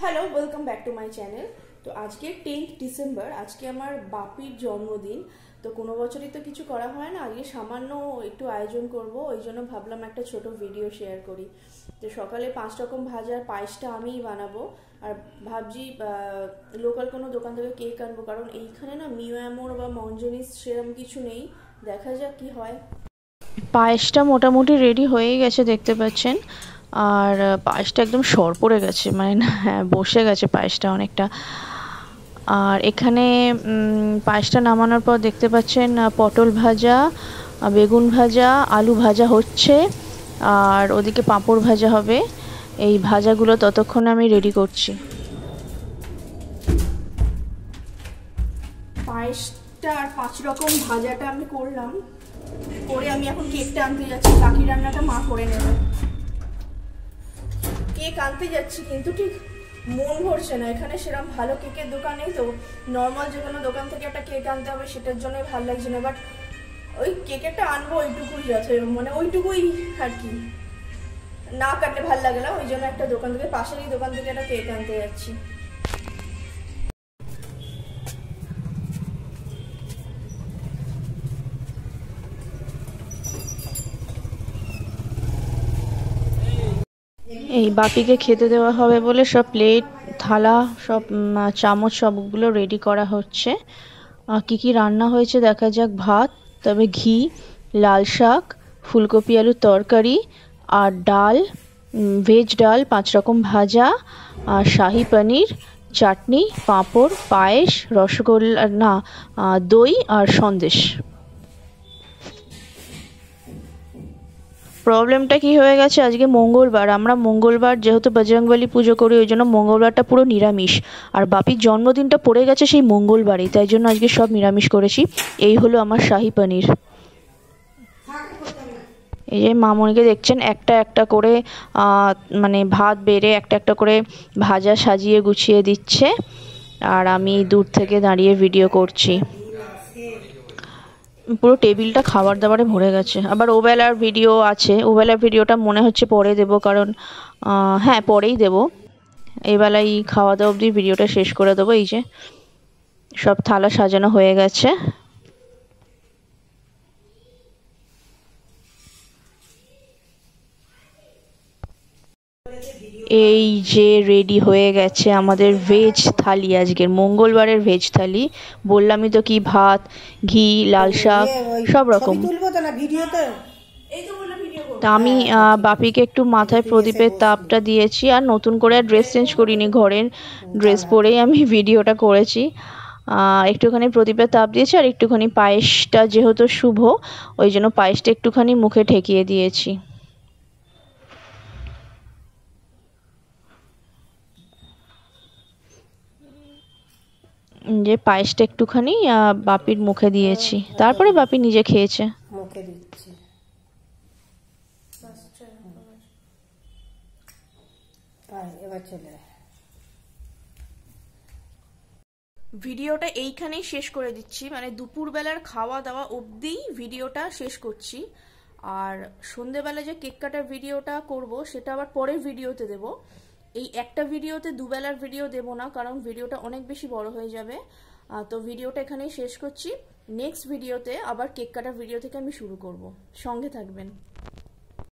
Hello, welcome back to my channel. তো আজকে 10th December, আজকে আমার বাপির জন্মদিন। তো কোনো বছরই তো কিছু করা হয় না, আজকে সামান্য একটু আয়োজন করব, ওই জন্য ভাবলাম একটা ছোট ভিডিও শেয়ার করি। তো সকালে 5 রকম ভাজার পায়েসটা আমিই বানাবো, আর ভাবছি লোকাল কোনো দোকান থেকে কেক আনবো, কারণ এইখানে না মিয়ামোর বা মঞ্জনিস সেরকম কিছু নেই। দেখা যাক কি হয়। পায়েসটা মোটামুটি রেডি হয়ে গেছে দেখতে পাচ্ছেন। আর পায়েসটা একদম সর পড়ে গেছে, মানে না, হ্যাঁ, বসে গেছে পায়েসটা অনেকটা। আর এখানে পায়েসটা নামানোর পর দেখতে পাচ্ছেন পটল ভাজা, বেগুন ভাজা, আলু ভাজা হচ্ছে, আর ওদিকে পাঁপড় ভাজা হবে। এই ভাজাগুলো ততক্ষণে আমি রেডি করছি। পায়েসটা আর 5 রকম ভাজাটা আমি করলাম, করে আমি এখন কেকটা আনতে যাচ্ছি। বাকি রান্নাটা মা করে নেবে। কেক আনতে যাচ্ছি, কিন্তু ঠিক মন ভরছে না। এখানে সেরকম ভালো কেকের দোকান নেই, তো নর্মাল যে কোনো দোকান থেকে একটা কেক আনতে হবে, সেটার জন্যই ভালো লাগছে না। বাট ওই কেকেরটা আনবো, ওইটুকুই যথেষ্ট, মানে ওইটুকুই আর কি। না কাটলে ভালো লাগে না, ওই জন্য একটা দোকান থেকে, পাশেরই দোকান থেকে একটা কেক আনতে যাচ্ছি। এই বাপিকে খেতে দেওয়া হবে বলে সব প্লেট, থালা, সব চামচ সবগুলো রেডি করা হচ্ছে। কি কি রান্না হয়েছে দেখা যাক। ভাত, তবে ঘি, লাল শাক, ফুলকপি আলুর তরকারি, আর ডাল, ভেজ ডাল, 5 রকম ভাজা, আর শাহি পনির, চাটনি, পাঁপড়, পায়েস, রসগোল্লা, না, দই আর সন্দেশ। প্রবলেমটা কি হয়ে গেছে, আজকে মঙ্গলবার, আমরা মঙ্গলবার যেহেতু বজরংবলী পুজো করি, ওই জন্য মঙ্গলবারটা পুরো নিরামিষ। আর বাপির জন্মদিনটা পড়ে গেছে সেই মঙ্গলবারই, তাই জন্য আজকে সব নিরামিষ করেছি। এই হলো আমার শাহি পনির। এই যে মামনিকে দেখছেন একটা একটা করে মানে ভাত বেড়ে একটা একটা করে ভাজা সাজিয়ে গুছিয়ে দিচ্ছে, আর আমি দূর থেকে দাঁড়িয়ে ভিডিও করছি। পুরো টেবিলটা খাবার দাবারে ভরে গেছে। আবার ওবেলার ভিডিও আছে, ওবেলার ভিডিওটা মনে হচ্ছে পরে দেব, কারণ হ্যাঁ, পরেই দেব। এবেলাই খাওয়া দাওয়া অবধি ভিডিওটা শেষ করে দেবো। এই যে সব থালা সাজানো হয়ে গেছে। এই যে রেডি হয়ে গেছে আমাদের ভেজ থালি, আজকের মঙ্গলবারের ভেজ থালি। বললামই তো, কি ভাত, ঘি, লাল শাক, সব রকম। তা আমি বাপিকে একটু মাথায় প্রদীপের তাপটা দিয়েছি, আর নতুন করে আর ড্রেস চেঞ্জ করিনি, ঘরের ড্রেস পরেই আমি ভিডিওটা করেছি। একটুখানি প্রদীপের তাপ দিয়েছি, আর একটুখানি পায়েসটা যেহেতু শুভ, ওই জন্য পায়েসটা একটুখানি মুখে ঠেকিয়ে দিয়েছি। যে পায়েসটা একটুখানি বাপির মুখে দিয়েছি, তারপরে বাপি নিজে খেয়েছে। মুখে দিচ্ছি। এবার চলে ভিডিওটা এইখানেই শেষ করে দিচ্ছি, মানে দুপুরবেলার খাওয়া দাওয়া অবধি ভিডিওটা শেষ করছি। আর সন্ধেবেলা যে কেক কাটার ভিডিওটা করব, সেটা আবার পরের ভিডিওতে দেব। এই একটা ভিডিওতে দুবেলার ভিডিও দেব না, কারণ ভিডিওটা অনেক বেশি বড় হয়ে যাবে। তো ভিডিওটা এখানেই শেষ করছি। নেক্সট ভিডিওতে আবার কেক কাটার ভিডিও থেকে আমি শুরু করব, সঙ্গে থাকবেন।